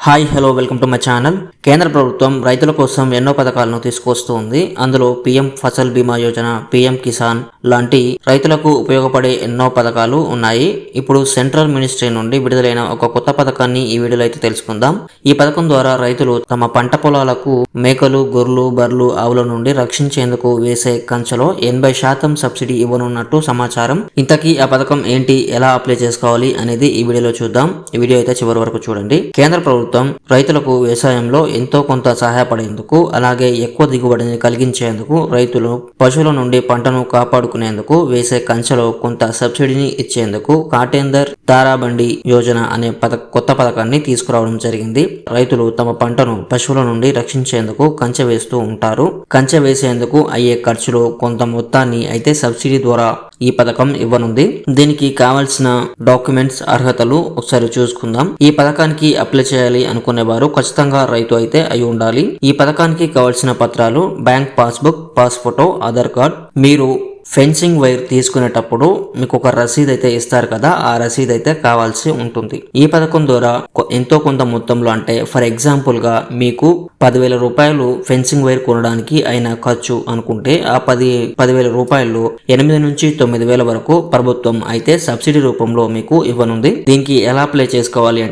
Hi hello welcome to my channel. కేంద్ర ప్రభుత్వం రైతుల కోసం ఎన్నో పథకాలను తీసుకొస్తుంది. అందులో పీఎం ఫసల్ బీమా యోజన, పీఎం కిసాన్ లాంటి రైతులకు ఉపయోగపడే ఎన్నో పథకాలు ఉన్నాయి. ఇప్పుడు సెంట్రల్ మినిస్ట్రీ నుండి విడుదలైన ఒక కొత్త పథకాన్ని ఈ వీడియోలో అయితే తెలుసుకుందాం. ఈ పథకం ద్వారా రైతులు తమ పంట పొలాలకు మేకలు, గొర్రెలు, బర్రెలు, ఆవుల నుండి రక్షించేందుకు వేసే కంచెలో 80% సబ్సిడీ ఇవ్వనున్నట్టు సమాచారం. ఇంతకీ ఆ పథకం ఏంటి, ఎలా అప్లై చేసుకోవాలి అనేది ఈ వీడియోలో చూద్దాం. ఈ వీడియో అయితే చివరి వరకు చూడండి. కేంద్ర ప్రభుత్వం రైతులకు వ్యవసాయంలో ఎంతో కొంత సహాయపడేందుకు, అలాగే ఎక్కువ దిగుబడిని కలిగించేందుకు, రైతులు పశువుల నుండి పంటను కాపాడుకునేందుకు వేసే కంచెలో కొంత సబ్సిడీని ఇచ్చేందుకు కాటేందర్ తారాబండి యోజన అనే కొత్త పథకాన్ని తీసుకురావడం జరిగింది. రైతులు తమ పంటను పశువుల నుండి రక్షించేందుకు కంచె వేస్తూ ఉంటారు. కంచె వేసేందుకు అయ్యే ఖర్చులో కొంత మొత్తాన్ని అయితే సబ్సిడీ ద్వారా ఈ పథకం ఇవ్వనుంది. దీనికి కావాల్సిన డాక్యుమెంట్స్, అర్హతలు ఒకసారి చూసుకుందాం. ఈ పథకానికి అప్లై చేయాలి అనుకునే వారు ఖచ్చితంగా రైతు అయితే అయి ఉండాలి. ఈ పథకానికి కావాల్సిన పత్రాలు bank passbook, pass photo, Aadhaar card. మీరు ఫెన్సింగ్ వైర్ తీసుకునేటప్పుడు మీకు ఒక రసీదు అయితే ఇస్తారు కదా, ఆ రసీదు అయితే కావాల్సి ఉంటుంది. ఈ పథకం ద్వారా ఎంతో కొంత మొత్తంలో, అంటే ఫర్ ఎగ్జాంపుల్ గా మీకు 10,000 రూపాయలు ఫెన్సింగ్ వైర్ కొనడానికి అయిన ఖర్చు అనుకుంటే, ఆ 10,000 రూపాయలు 8 నుంచి 9,000 వరకు ప్రభుత్వం అయితే సబ్సిడీ రూపంలో మీకు ఇవ్వనుంది. దీనికి ఎలా అప్లై చేసుకోవాలి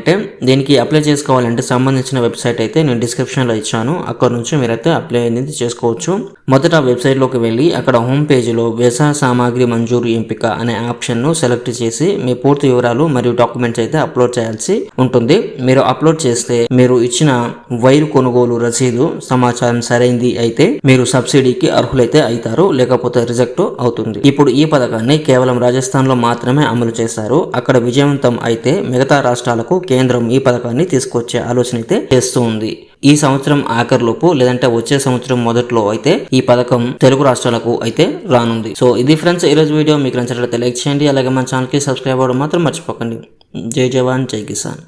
అంటే సంబంధించిన వెబ్సైట్ అయితే నేను డిస్క్రిప్షన్ లో ఇచ్చాను. అక్కడ నుంచి మీరైతే అప్లై అనేది చేసుకోవచ్చు. మొదట వెబ్సైట్ లోకి వెళ్ళి అక్కడ హోమ్ పేజీలో వ్యవసాయ సామాగ్రి మంజూరు ఎంపిక అనే ఆప్షన్ ను సెలెక్ట్ చేసి మీ పూర్తి వివరాలు మరియు డాక్యుమెంట్స్ అయితే అప్లోడ్ చేయాల్సి ఉంటుంది. మీరు అప్లోడ్ చేస్తే మీరు ఇచ్చిన వైరు కొనుగోలు రసీదు సమాచారం సరైంది అయితే మీరు సబ్సిడీకి అర్హులైతే అవుతారు, లేకపోతే రిజెక్ట్ అవుతుంది. ఇప్పుడు ఈ పథకాన్ని కేవలం రాజస్థాన్ లో మాత్రమే అమలు చేశారు. అక్కడ విజయవంతం అయితే మిగతా రాష్ట్రాలకు కేంద్రం ఈ పథకాన్ని తీసుకొచ్చే ఆలోచన అయితే చేస్తూ ఉంది. ఈ సంవత్సరం ఆఖరిలోపు లేదంటే వచ్చే సంవత్సరం మొదట్లో అయితే ఈ పథకం తెలుగు రాష్ట్రాలకు అయితే రానుంది. సో ఇది ఫ్రెండ్స్ ఈరోజు వీడియో. మీకు నచ్చినట్లయితే లైక్ చేయండి, అలాగే మన ఛానల్ కి సబ్స్క్రైబ్ అవ్వడం మాత్రం మర్చిపోకండి. జై జవాన్, జై కిసాన్.